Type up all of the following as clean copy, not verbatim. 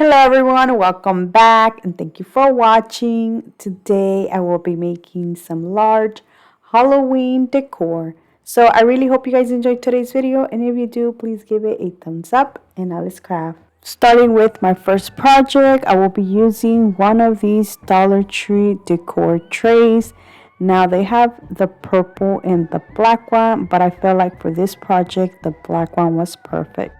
Hello everyone, welcome back and thank you for watching. Today I will be making some large Halloween decor. So I really hope you guys enjoyed today's video, and if you do, please give it a thumbs up and now let's craft. Starting with my first project, I will be using one of these Dollar Tree decor trays. Now they have the purple and the black one, but I felt like for this project the black one was perfect.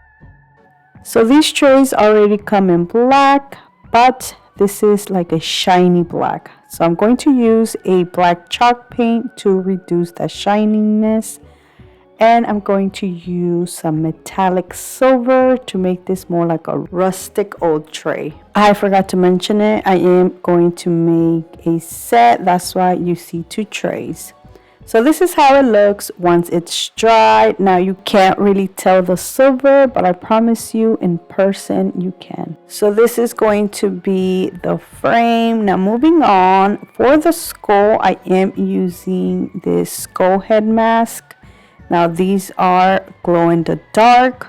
So these trays already come in black, but this is like a shiny black. So I'm going to use a black chalk paint to reduce the shininess. And I'm going to use some metallic silver to make this more like a rustic old tray. I forgot to mention it. I am going to make a set. That's why you see two trays. So this is how it looks once it's dried. Now you can't really tell the silver, but I promise you in person you can. So this is going to be the frame. Now moving on, for the skull, I am using this skull head mask. Now these are glow in the dark.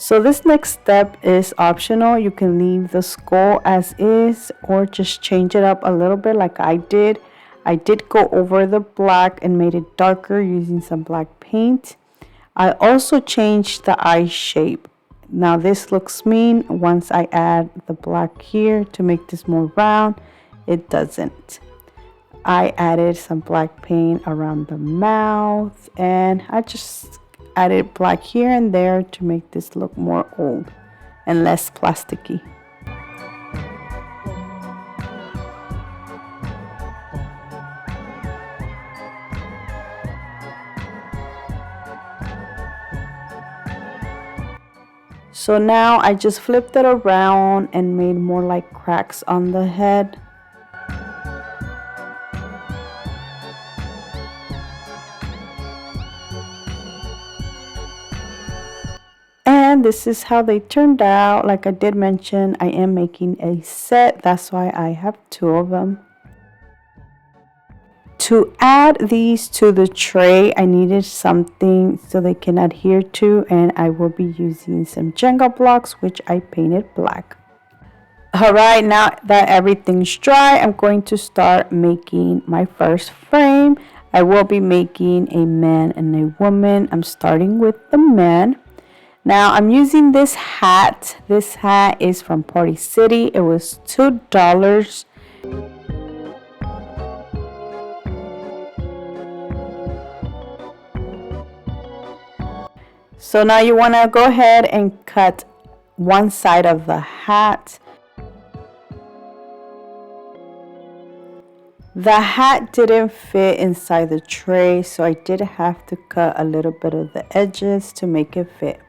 So this next step is optional. You can leave the skull as is or just change it up a little bit like I did. I did go over the black and made it darker using some black paint. I also changed the eye shape. Now this looks mean once I add the black here to make this more round. It doesn't. I added some black paint around the mouth and I just added black here and there to make this look more old and less plasticky. So now I just flipped it around and made more like cracks on the head. And this is how they turned out. Like I did mention, I am making a set. That's why I have two of them. To add these to the tray, I needed something so they can adhere to, and I will be using some Jenga blocks, which I painted black. Alright, now that everything's dry, I'm going to start making my first frame. I will be making a man and a woman. I'm starting with the man. Now I'm using this hat. This hat is from Party City. It was $2. So now you want to go ahead and cut one side of the hat. The hat didn't fit inside the tray, so I did have to cut a little bit of the edges to make it fit.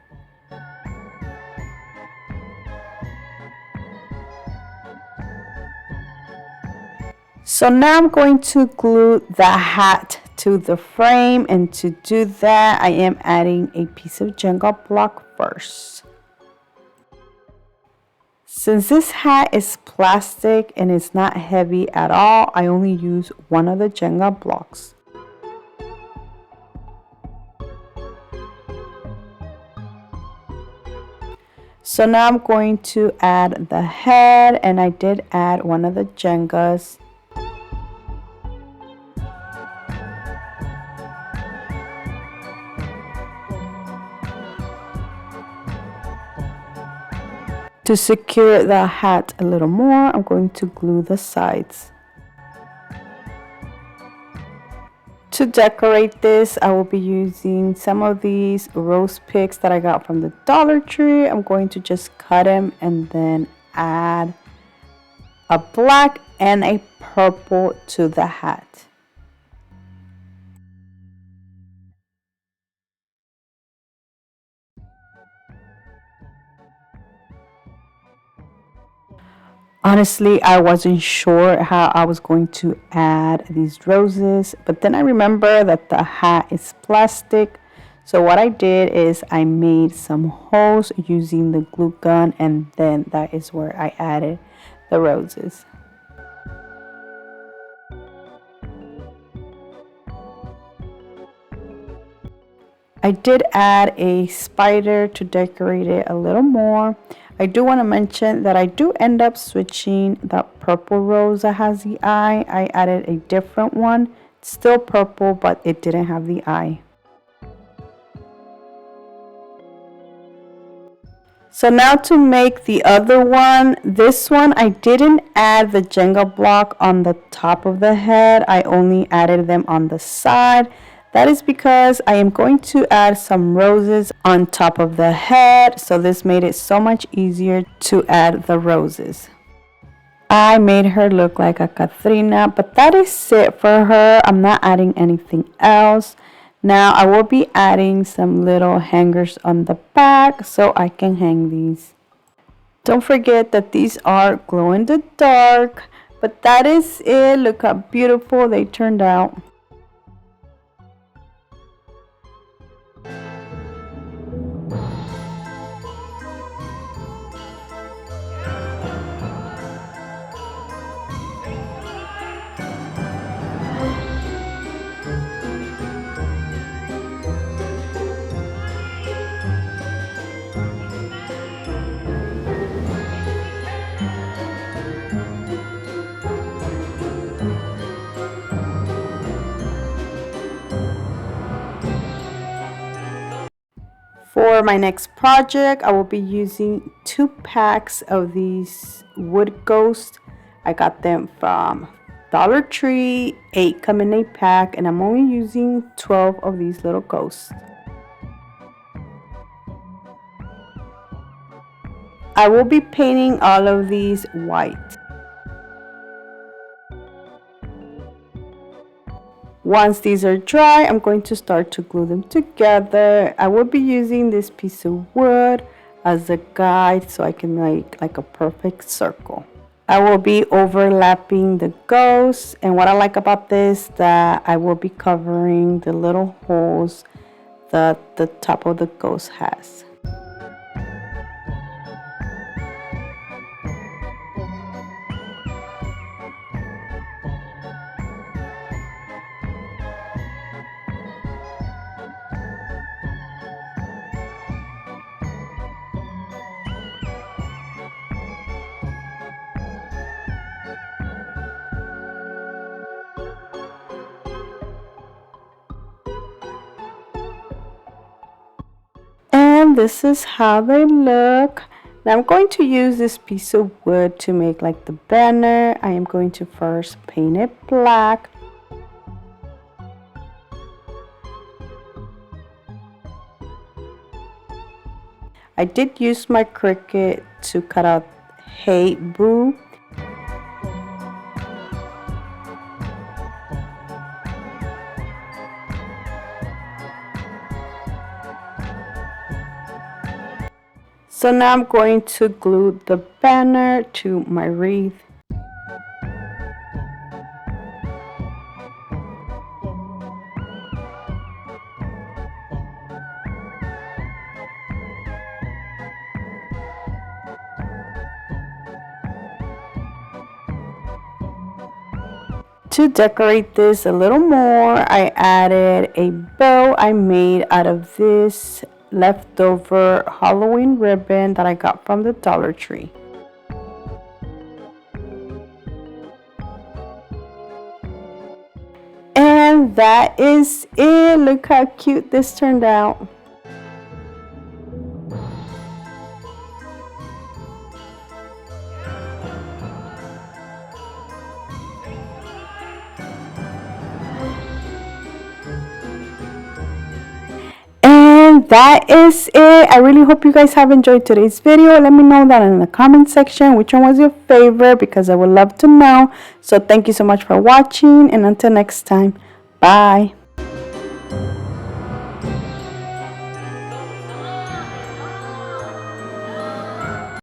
So now I'm going to glue the hat to the frame, and to do that I am adding a piece of Jenga block first. Since this hat is plastic and it's not heavy at all, I only use one of the Jenga blocks. So now I'm going to add the head, and I did add one of the Jengas. To secure the hat a little more, I'm going to glue the sides. To decorate this, I will be using some of these rose picks that I got from the Dollar Tree. I'm going to just cut them and then add a black and a purple to the hat. Honestly, I wasn't sure how I was going to add these roses, but then I remember that the hat is plastic. So what I did is I made some holes using the glue gun, and then that is where I added the roses. I did add a spider to decorate it a little more. I do want to mention that I do end up switching the purple rose that has the eye. I added a different one. It's still purple, but it didn't have the eye. So now to make the other one, this one I didn't add the Jenga block on the top of the head. I only added them on the side. That is because I am going to add some roses on top of the head. So this made it so much easier to add the roses. I made her look like a Katrina, but that is it for her. I'm not adding anything else. Now I will be adding some little hangers on the back so I can hang these. Don't forget that these are glow in the dark, but that is it. Look how beautiful they turned out. For my next project, I will be using 2 packs of these wood ghosts. I got them from Dollar Tree, 8 come in a pack, and I'm only using 12 of these little ghosts. I will be painting all of these white. Once these are dry, I'm going to start to glue them together. I will be using this piece of wood as a guide so I can make like a perfect circle. I will be overlapping the ghosts, and what I like about this that I will be covering the little holes that the top of the ghost has. And this is how they look. Now I'm going to use this piece of wood to make like the banner. I am going to first paint it black. I did use my Cricut to cut out Hey Boo. So now I'm going to glue the banner to my wreath. To decorate this a little more, I added a bow I made out of this leftover Halloween ribbon that I got from the Dollar Tree. And that is it. Look how cute this turned out. That is it. I really hope you guys have enjoyed today's video. Let me know that in the comment section which one was your favorite, because I would love to know. So thank you so much for watching, and until next time, bye.